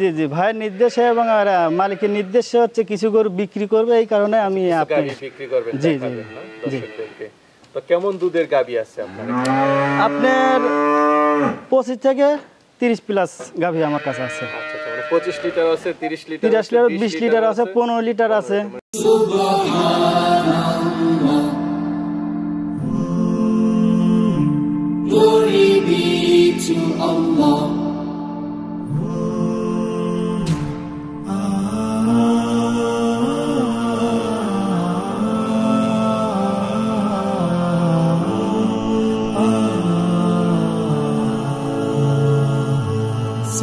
জি জি ভাইয়ের নির্দেশে এবং আর মালিকের নির্দেশে হচ্ছে কিছু গরু বিক্রি করবে, এই কারণে আমি গাভী বিক্রি করবেন জি জি দেখাবেন না জি। দর্শকদেরকে। তো কেমন দুধের গাভী আছে আপনার? আপনার 25 থেকে 30 প্লাস গাভী আমার কাছে আছে। আচ্ছা আচ্ছা, মানে 25 লিটার আছে, 30 লিটার 30 আছে, লিটার, 20 20 লিটার আছে, 15 লিটার আছে। Glory be to Allah.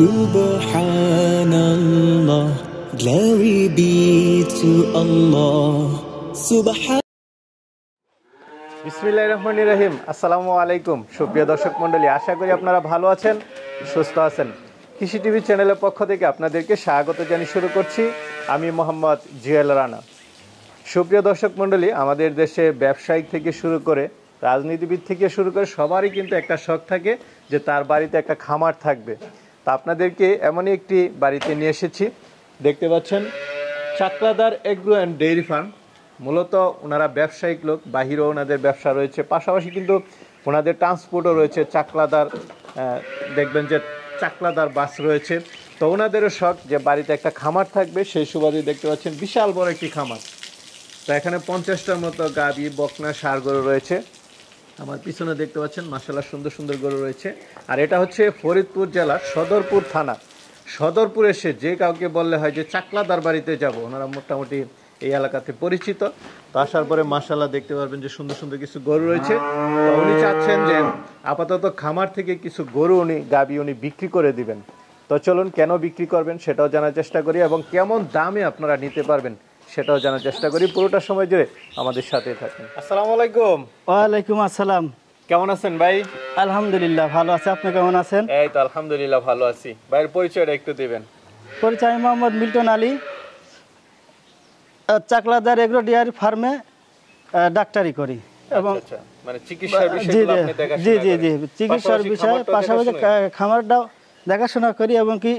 Subhanallah, glory be to Allah. Subhan বিসমিল্লাহির রহমানির রহিম। আসসালামু আলাইকুম সুপ্রিয় দর্শক মণ্ডলী, আশা করি আপনারা ভালো আছেন, সুস্থ আছেন। কৃষি টিভি চ্যানেলের পক্ষ থেকে আপনাদেরকে স্বাগত জানিয়ে শুরু করছি আমি মোহাম্মদ জিয়াল রানা। সুপ্রিয় দর্শক মণ্ডলী, আমাদের দেশে ব্যবসায়িক থেকে শুরু করে রাজনীতিবিদ থেকে শুরু করে সবারই কিন্তু একটা শখ থাকে যে তার বাড়িতে একটা খামার থাকবে। তা আপনাদেরকে এমনই একটি বাড়িতে নিয়ে এসেছি, দেখতে পাচ্ছেন Chakladar agro and dairy farm. মূলত ওনারা ব্যবসায়িক লোক, বাহিরেও ওনাদের ব্যবসা রয়েছে, পাশাপাশি কিন্তু ওনাদের ট্রান্সপোর্টও রয়েছে। চাকলাদার দেখবেন যে চাকলাদার বাস রয়েছে। তো ওনাদেরও শখ যে বাড়িতে একটা খামার থাকবে, সেই সুবাদে দেখতে পাচ্ছেন বিশাল বড় একটি খামার। তো এখানে 50টার মতো গাভী, বকনা, ষাঁড় গরু রয়েছে। আমার পিছনে দেখতে পাচ্ছেন মাশাআল্লাহ সুন্দর সুন্দর গরু রয়েছে। আর এটা হচ্ছে ফরিদপুর জেলার সদরপুর থানা। সদরপুর এসে যে কাউকে বললে হয় যে চাকলাদার বাড়িতে যাব, ওনারা মোটামুটি এই এলাকাতে পরিচিত। তো আসার পরে মাশাআল্লাহ দেখতে পারবেন যে সুন্দর সুন্দর কিছু গরু রয়েছে। তো উনি চাচ্ছেন যে আপাতত খামার থেকে কিছু গরু গাভী উনি বিক্রি করে দিবেন। তো চলুন কেন বিক্রি করবেন সেটাও জানার চেষ্টা করি এবং কেমন দামে আপনারা নিতে পারবেন সেটাও জানার চেষ্টা করি। পুরোটা সময় জুড়ে আমাদের সাথেই থাকুন। আসসালামু আলাইকুম। ওয়ালাইকুম আসসালাম। কেমন আছেন ভাই? আলহামদুলিল্লাহ ভালো আছে, আপনি কেমন আছেন? এই তো আলহামদুলিল্লাহ ভালো আছি। ভাইয়ের পরিচয়টা একটু দিবেন। পরিচয় Mohammad Milton Ali, Chakladar agro dairy ফার্মে ডাক্তারি করি এবং আচ্ছা, মানে চিকিৎসার জি বিষয়গুলো আপনি দেখাশোনা জি জি করেন। জি চিকিৎসার বিষয়ে পাশাপাশি খামারটাও দেখাশোনা করি এবং কি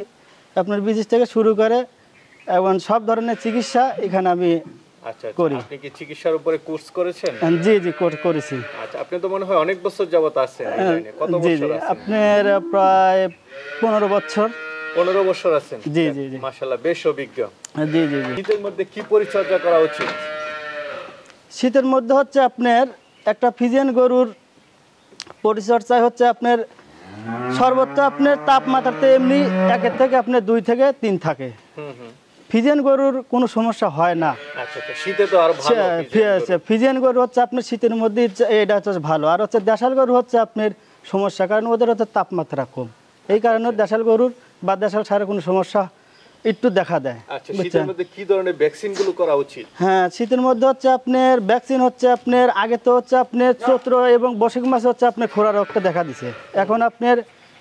আপনার বিশেষ থেকে শুরু করে এবং সব ধরনের চিকিৎসা এখানে আমি আচ্ছা করি। আপনি কি চিকিৎসার উপরে কোর্স করেছেন? জি জি করেছি। আচ্ছা, আপনি তো মনে হয় অনেক বছর যাবত আছেন এই লাইনে। কত জি বছর জি আছেন? আপনার প্রায় 15 বছর। 15 বছর আছেন। জি জি জি মাশাআল্লাহ বেশ অভিজ্ঞ। জি জি জি। শীতের মধ্যে কি পরিচর্যা করা উচিত? শীতের মধ্যে হচ্ছে আপনার একটা ফিজিয়ান গরুর পরিচর্যা হচ্ছে আপনার সর্বোচ্চ আপনার তাপমাত্রাতে এমনি 1 থেকে আপনার 2 থেকে 3 থাকে। ফিজিয়ান গরুর কোনো সমস্যা হয় না। আচ্ছা আচ্ছা, শীতে তো আরো ভালো। ফিজিয়ান গরু হচ্ছে আপনার শীতের মধ্যে এটা হচ্ছে ভালো। আর হচ্ছে দেশাল গরু হচ্ছে আপনার সমস্যা, কারণ ওদের হচ্ছে তাপমাত্রা কম, এই কারণে দেশাল গরুর বা দেশাল ষাঁড়ের কোনো সমস্যা একটু দেখা দেয়। আচ্ছা, শীতের মধ্যে কি ধরনের ভ্যাকসিন গুলো করা উচিত? হ্যাঁ, শীতের মধ্যে হচ্ছে আপনার ভ্যাকসিন হচ্ছে আপনার আগে তো হচ্ছে আপনার চৈত্র এবং বৈশাখ মাসে হচ্ছে আপনার খোরা রোগটা দেখা দিছে। এখন আপনার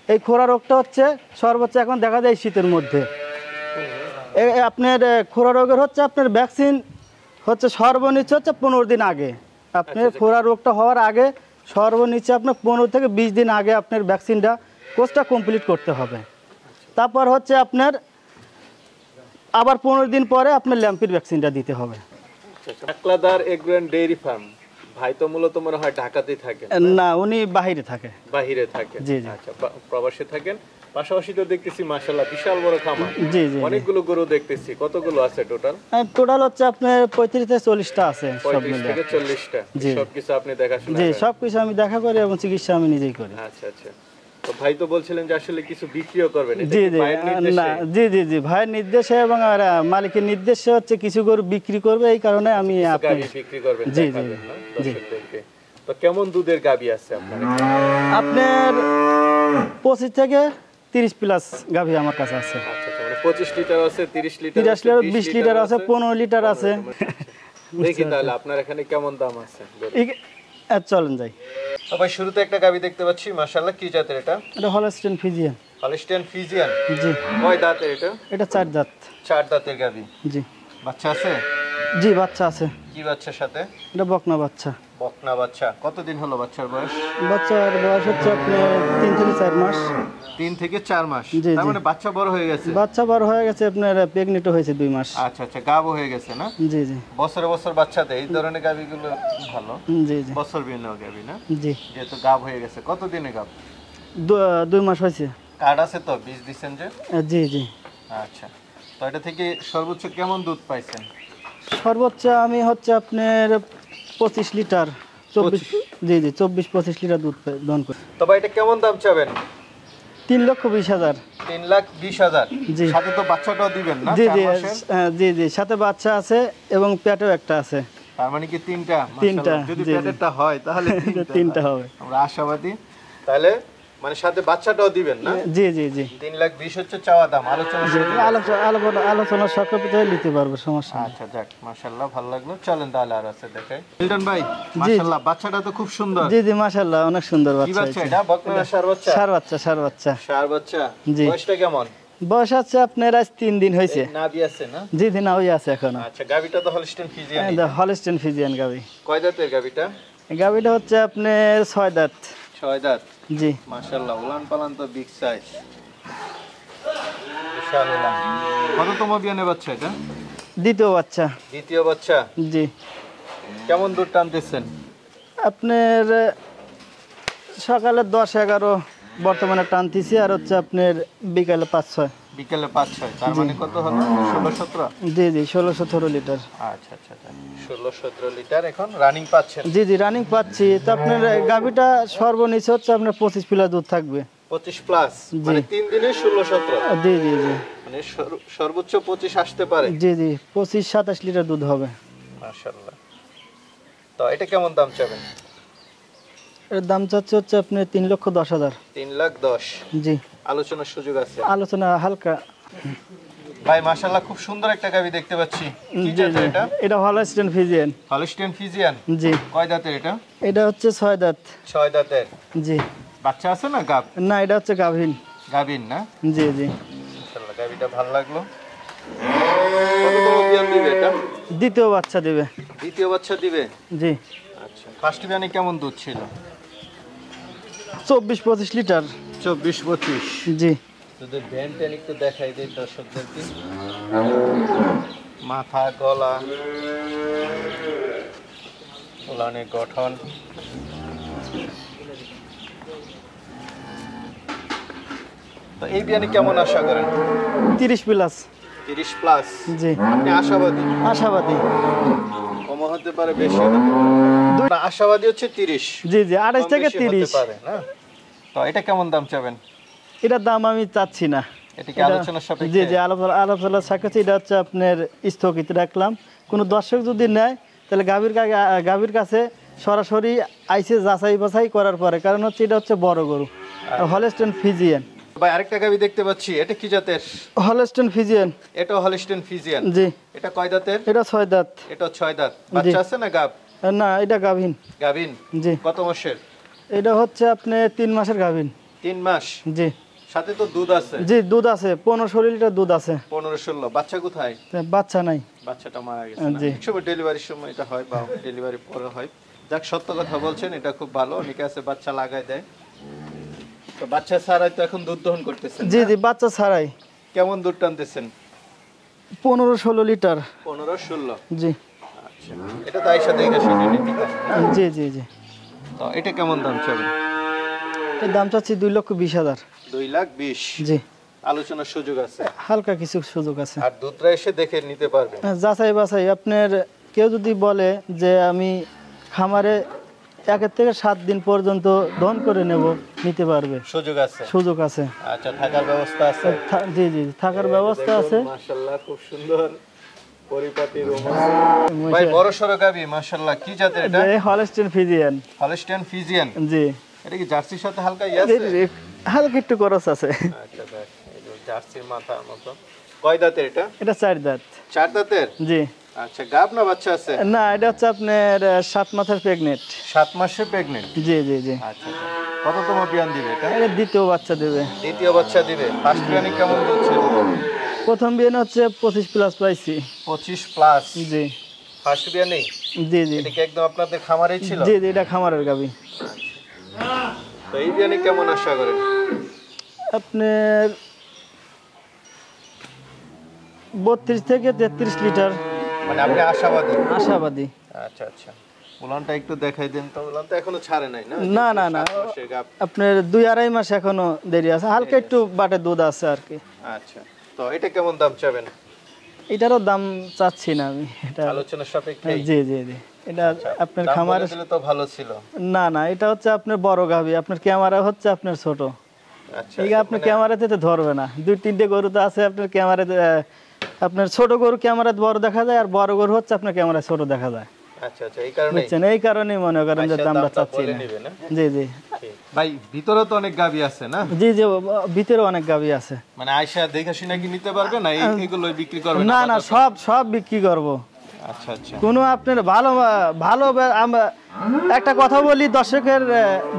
এই খোরা রোগটা হচ্ছে সর্বোচ্চ এখন দেখা যায় শীতের মধ্যে। আপনার খোরা রোগের হচ্ছে আপনার ভ্যাকসিন হচ্ছে সর্বনিচ্চ হচ্ছে 15 দিন আগে। আপনার খোরা রোগটা হওয়ার আগে সর্বনিচ্চ আপনার 15 থেকে 20 দিন আগে আপনার ভ্যাকসিনটা কোর্সটা কমপ্লিট করতে হবে। তারপর হচ্ছে আপনার আবার 15 দিন পরে আপনার ল্যাম্পির ভ্যাকসিনটা দিতে হবে। Chakladar agro and dairy farm ভাই তো মূলত মনে হয় ঢাকাতেই থাকেন? না, উনি বাইরে থাকে। বাইরে থাকেন? জি জি। আচ্ছা, প্রবাসে থাকেন। পাশাপাশি তো দেখতেছি মাশাআল্লাহ বিশাল বড় খামার। জি জি। অনেকগুলো গরু দেখতেছি। কতগুলো আছে টোটাল? টোটাল হচ্ছে আপনার 35 থেকে 40টা আছে সব 35 মিলে। থেকে 40টা। জি। সবকিছু আপনি দেখাশোনা জি, করেন? সবকিছু আমি দেখা করি এবং চিকিৎসা আমি নিজেই করি। আচ্ছা আচ্ছা। তো ভাই তো বলছিলেন যে আসলে কিছু বিক্রিও করবেন, এটা জি কি জি ভাইয়ের নির্দেশে? না জি জি জি ভাইয়ের নির্দেশে এবং আর মালিকের নির্দেশে হচ্ছে কিছু গরু বিক্রি করবে, এই কারণে আমি গাভী বিক্রি করবেন জি জি দেখাবেন না জি। দর্শকদেরকে। তো কেমন দুধের গাভী আছে আপনার? আপনার 25 থেকে 30 প্লাস গাভী আমার কাছে আছে। আচ্ছা আচ্ছা, মানে 25 লিটার আছে, 30 লিটার 30 আছে, লিটার, 20 লিটার আছে, 15 লিটার আছে। দেখি তাহলে আপনার এখানে কেমন দাম আছে। চলেন যাই। ভাই শুরুতে একটা গাভী দেখতে পাচ্ছি মাশাআল্লাহ, কি জাতের এটা? এটা হলস্টেইন ফ্রিজিয়ান। Holstein Friesian. জি। কয় দাঁতের এটা? এটা 4 দাঁত। 4 দাঁতের গাভী। জি। বাচ্চা আছে? জি, বাচ্চা আছে। কি বাচ্চার সাথে? এটা বকনা বাচ্চা। বকনা বাচ্চা, কতদিন হলো বাচ্চার বয়স? বাচ্চার বয়স হচ্ছে আপনার 3 থেকে 4 মাস। 3 থেকে 4 মাস, জি, তার জি। মানে বাচ্চা বড় হয়ে গেছে। বাচ্চা বড় হয়ে গেছে, আপনার প্রেগনেন্টও হয়েছে 2 মাস। আচ্ছা আচ্ছা, গাবও হয়ে গেছে না? জি জি বছরে বছর বাচ্চা দেয়, এই ধরনের গাবিগুলো ভালো। জি জি বছর বিয়ে নেওয়া গাবি না, জি। যেহেতু গাব হয়ে গেছে। কতদিনে গাব? 2 মাস হয়েছে। কার্ড আছে তো, বীজ দিচ্ছেন যে? জি জি। আচ্ছা, তো এটা থেকে সর্বোচ্চ কেমন দুধ পাইছেন? সর্বোচ্চ আমি হচ্ছে আপনার 25 লিটার 24, জি জি 24-25 লিটার দুধ দহন করি। তবে এটা কেমন দাম চাবেন? 3,20,000। 3,20,000। জি। সাথে তো বাচ্চাটাও দিবেন না? জি 4 জি মাসের? জি জি, সাথে বাচ্চা আছে এবং পেটেও একটা আছে। তার মানে কি 3টা? তিনটা, মাশাআল্লাহ, যদি জি, জি। পেটেরটা হয় তাহলে 3টা হবে। আমরা আশাবাদী। তাহলে মানে সাথে বাচ্চাটাও দিবেন না? জি জি জি 3,20,000 হচ্ছে চাওয়া দাম, আলোচনা জি, শুরু। আলোচনা সক্রিয় নিতে পারবো, সমস্যা নেই। আচ্ছা যাক, মাশাআল্লাহ, ভালো লাগলো। চলেন তাহলে আর আছে দেখাই। মিল্টন ভাই, মাশাআল্লাহ, বাচ্চাটা তো খুব সুন্দর। জি জি মাশাআল্লাহ, অনেক সুন্দর কি বাচ্চা বাচ্চা হয়েছে। এটা? বকনা না ষাঁড় বাচ্চা? ষাঁড় বাচ্চা, ষাঁড় বাচ্চা। ষাঁড় বাচ্চা। জি। বয়সটা কেমন? বয়স আছে আপনার আজ 3 দিন হয়েছে। নাভি আছে না? জি জি, না ওই আছে এখনো। আচ্ছা, গাবিটা তো হলস্টেইন ফ্রিজিয়ান। হলস্টেইন ফ্রিজিয়ান গাবি। কয় দাঁতের গাবিটা? গাবিটা হচ্ছে আপনার 6 দাঁত। 6 দাঁত। জি মাশাআল্লাহ, উলান পালান তো বিগ সাইজ। বিশাল উলান। কততম বিয়ানে বাচ্চা এটা? দ্বিতীয় বাচ্চা। দ্বিতীয় বাচ্চা। জি। কেমন দুধ টানতেছেন? আপনার সকালে 10-11 বর্তমানে টানতেছি, আর হচ্ছে আপনার বিকালে 5-6। বিকেলে 5-6, তার মানে কত হলো? 16-17? জি জি 16-17 লিটার। আচ্ছা আচ্ছা, 16-17 লিটার এখন রানিং পাচ্ছেন। জি জি রানিং পাচ্ছি। তো আপনার গাভিটা সর্বনিম্ন হচ্ছে আপনার 25 প্লাস দুধ থাকবে। 25 প্লাস, জি। মানে 3 দিনে 16-17, জি জি জি মানে সর্বোচ্চ 25 আসতে পারে। জি জি 25-27 লিটার দুধ হবে। মাশাআল্লাহ। তো এটা কেমন দাম চাবেন? এর দাম চাচ্ছে হচ্ছে আপনার 3,10,000। 3,10,000। জি। আলোচনার সুযোগ আছে। আলোচনা হালকা। ভাই মাশাআল্লাহ, খুব সুন্দর একটা গাভী দেখতে পাচ্ছি। কি জি জাতের জি এটা? এটা হলস্টেইন ফ্রিজিয়ান। Holstein Friesian. জি। কয় দাঁতের এটা? এটা হচ্ছে 6 দাঁত। 6 দাঁতের। জি। বাচ্চা আছে না গাব? না, এটা হচ্ছে গাভিন। গাভীর না? জি জি। মাশাআল্লাহ, গাভীটা ভালো লাগলো। কততম বিয়ান দিবে এটা? দ্বিতীয় বাচ্চা দেবে। দ্বিতীয় বাচ্চা দিবে। জি। আচ্ছা, ফার্স্ট বিয়ানে কেমন দুধ ছিল? 24-25 লিটার। 24-25। জি। যদি ভ্যান ট্যান একটু দেখাই দিই দর্শকদেরকে। মাথা, গলা, উলানের গঠন। তো এই বিয়ানে কেমন আশা করেন? 30 প্লাস। 30 প্লাস। জি। আপনি আশাবাদী? আশাবাদী। কম হতে পারে, বেশি হতে পারে। না, আশাবাদী হচ্ছে 30। জি জি 28 কম থেকে বেশি হতে 30। পারে না? তো এটা কেমন দাম চাবেন? এটার দাম আমি চাচ্ছি না। এটা কি আলোচনার সাপেক্ষে? জি জি আলোচনার সাপেক্ষে এটা হচ্ছে আপনার স্থগিত রাখলাম। কোনো দর্শক যদি নেয় তাহলে গাভীর কাছে সরাসরি আইসে যাচাই বাছাই করার পরে, কারণ হচ্ছে এটা হচ্ছে বড় গরু, হলস্টেইন ফ্রিজিয়ান। ভাই আরেকটা গাভী দেখতে পাচ্ছি, এটা কি জাতের? Holstein Friesian. এটা হলস্টেইন ফ্রিজিয়ান। জি। এটা কয় দাঁতের? এটা 6 দাঁত। এটা 6 দাঁত। বাচ্চা আছে না গাব? না, এটা গাভিন। গাভিন। জি। কত মাসের? এটা হচ্ছে আপনি 3 মাসের গাভিন। 3 মাস। জি সাথে তো দুধ আছে। জি দুধ আছে, 15-16 লিটার দুধ আছে। 15-16। বাচ্চা কোথায়? বাচ্চা নাই। বাচ্চাটা মারা গেছে না? জি। একসময় ডেলিভারির সময় এটা হয় বা ডেলিভারি পরে হয়। যাক, সত্য কথা বলছেন, এটা খুব ভালো। অনেকে আছে বাচ্চা লাগায় দেয়। তো বাচ্চা ছাড়াই তো এখন দুধ দহন করতেছেন। জি জি বাচ্চা ছাড়াই। কেমন দুধ টানতেছেন? 15-16 লিটার। 15-16। জি। আচ্ছা, এটা তো আইসা দেখে শুনে নিতে পারেন না? জি জি জি। তো এটা কেমন দাম চাবেন? এর দাম চাচ্ছি 2,20,000। 2,20,000। জি। আলোচনার সুযোগ আছে। হালকা কিছু সুযোগ আছে। আর দুধরা এসে দেখে নিতে পারবে। যাচাই বাছাই আপনার কেউ যদি বলে যে আমি খামারে 1 থেকে 7 দিন পর্যন্ত দহন করে নেব, নিতে পারবে, সুযোগ আছে। সুযোগ আছে। আচ্ছা, থাকার ব্যবস্থা আছে? জি জি থাকার ব্যবস্থা আছে। মাশাআল্লাহ, খুব সুন্দর পরিপাটি রুম আছে। ভাই বড় সরো গাবি, মাশাআল্লাহ। কি জাতের এটা? Holstein Friesian. Holstein Friesian. জি। এটা কি জার্সির সাথে হালকা আছে? হালকা একটু খরচ আছে। আচ্ছা দেখ, এই যে জার্সির মাথার মতো। কয় দাঁতের এটা? এটা 4 দাঁত। 4 দাঁতের। জি। আচ্ছা, গাব না বাচ্চা আছে? না, এটা হচ্ছে আপনার 7 মাসের প্রেগনেন্ট। 7 মাসের প্রেগন্যান্ট। জি জি জি। আচ্ছা, কততম বিয়ান দিবে এটা? এটা দ্বিতীয় বাচ্চা দেবে। দ্বিতীয় বাচ্চা দিবে। ফার্স্ট বিয়ানে কেমন দুধ ছিল? প্রথম বিয়ানে হচ্ছে 25 প্লাস পাইছি। 25 প্লাস। জি। ফার্স্ট বিয়ানি জি জি এটা কি একদম আপনাদের খামারেই ছিল? জি জি এটা খামারের গাভী। তো এই বিয়ানি কেমন আশা করেন? আপনার 32 থেকে 33 লিটার মানে আপনি আশাবাদী? আশাবাদী। আচ্ছা আচ্ছা, উলানটা একটু দেখাই দেন তো। উলান তো এখনো ছাড়ে নাই না? না না না, 7 মাসের গাব। আপনার 2-2.5 মাস এখনো দেরি আছে, হালকা একটু বাটে দুধ আছে আর কি। আচ্ছা, তো এটা কেমন দাম চাবেন? এটারও দাম চাচ্ছি না আমি, এটা আলোচনা সাপেক্ষে? জি জি জি এটা আপনার দাম খামার। বলে দিলে তো ভালো ছিল। না না, এটা হচ্ছে আপনার বড় গাভী, আপনার ক্যামেরা হচ্ছে আপনার ছোট। আচ্ছা, এই আপনার ক্যামেরাতে তো ধরবে না। 2-3টে গরু তো আছে আপনার ক্যামেরাতে, আপনার ছোট গরু ক্যামেরাতে বড় দেখা যায়, আর বড় গরু হচ্ছে আপনার ক্যামেরা ছোট দেখা যায়। আচ্ছা আচ্ছা, এই কারণে বুঝছেন, এই কারণেই মনে করেন যে দামটা চাচ্ছি না। জি জি ভাই ভিতরে তো অনেক গাবি আছে না? জি জি ভিতরে অনেক গাভী আছে। মানে আয়শা দেখে শুনে কি নিতে পারবে না? এইগুলো বিক্রি করবে না না, সব বিক্রি করব। আচ্ছা আচ্ছা, কোনো আপনার ভালো ভালো একটা কথা বলি,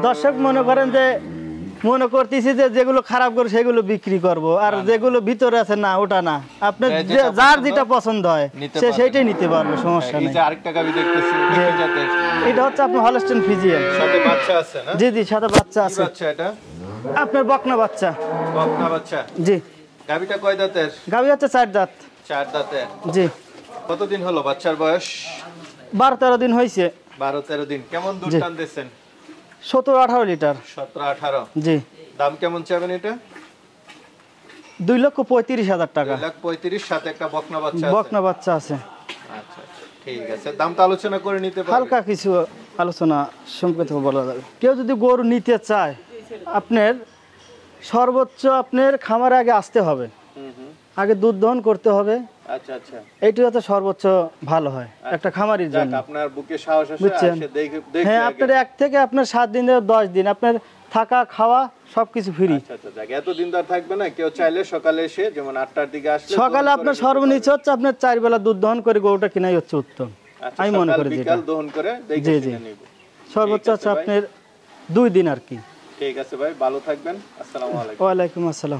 দর্শক মনে করেন যে মনে করতেছি যে যেগুলো খারাপ করে সেগুলো বিক্রি করব, আর যেগুলো ভিতরে আছে না ওটা না। আপনার যার যেটা পছন্দ হয় সে সেইটাই নিতে পারবে, সমস্যা এই নেই। যে আরেকটা গাবি দেখতেছি, কি জাতের? এটা হচ্ছে আপনার হলস্টেইন ফ্রিজিয়ান। সাথে বাচ্চা আছে না? জি জি সাথে বাচ্চা কি আছে। বাচ্চা এটা? আপনার বকনা বাচ্চা। বকনা বাচ্চা। জি গাবিটা কয় দাঁতের? গাভী হচ্ছে 4 দাঁত। 4 দাঁতের। জি কতদিন হলো বাচ্চার বয়স? 12-13 দিন হয়েছে। 12-13 দিন। কেমন দুধ টান দিচ্ছেন? 17-18 লিটার। 17-18। জি দাম কেমন চাবেন এটা? 2,35,000 টাকা। 2,35,000 সাথে একটা বকনা বাচ্চা আছে। বকনা বাচ্চা আছে। আচ্ছা আচ্ছা, ঠিক আছে। দামটা আলোচনা করে নিতে পারবেন? হালকা কিছু আলোচনা সংক্ষেপে বলা যাবে। কেউ যদি গরু নিতে চায়, আপনার সর্বোচ্চ আপনার খামারে আগে আসতে হবে, আগে দুধ দহন করতে হবে। আচ্ছা আচ্ছা, এইটা হচ্ছে সর্বোচ্চ ভালো হয় একটা খামারির জন্য। আপনার বুকে সাহস আছে, বুঝছেন? আসে দেখে হ্যাঁ, আপনার 1 থেকে আপনার 7 দিন থেকে 10 দিন আপনার থাকা খাওয়া সবকিছু ফ্রি। আচ্ছা আচ্ছা, যাক, এতদিন তো আর থাকবে না। কেউ চাইলে সকালে এসে যেমন 8টার দিকে আসলে সকালে আপনার সর্বনিচ্চ হচ্ছে আপনার 4 বেলা দুধ দহন করে গরুটা কিনাই হচ্ছে উত্তম। আমি মনে করি যেটা বিকাল দহন করে দেখে জি, শুনে জি। নিব। সর্বোচ্চ ঠিক আছে হচ্ছে ভাই। আপনার 2 দিন আর কি। ঠিক আছে ভাই, ভালো থাকবেন। আসসালামু আলাইকুম। ওয়ালাইকুম আসসালাম।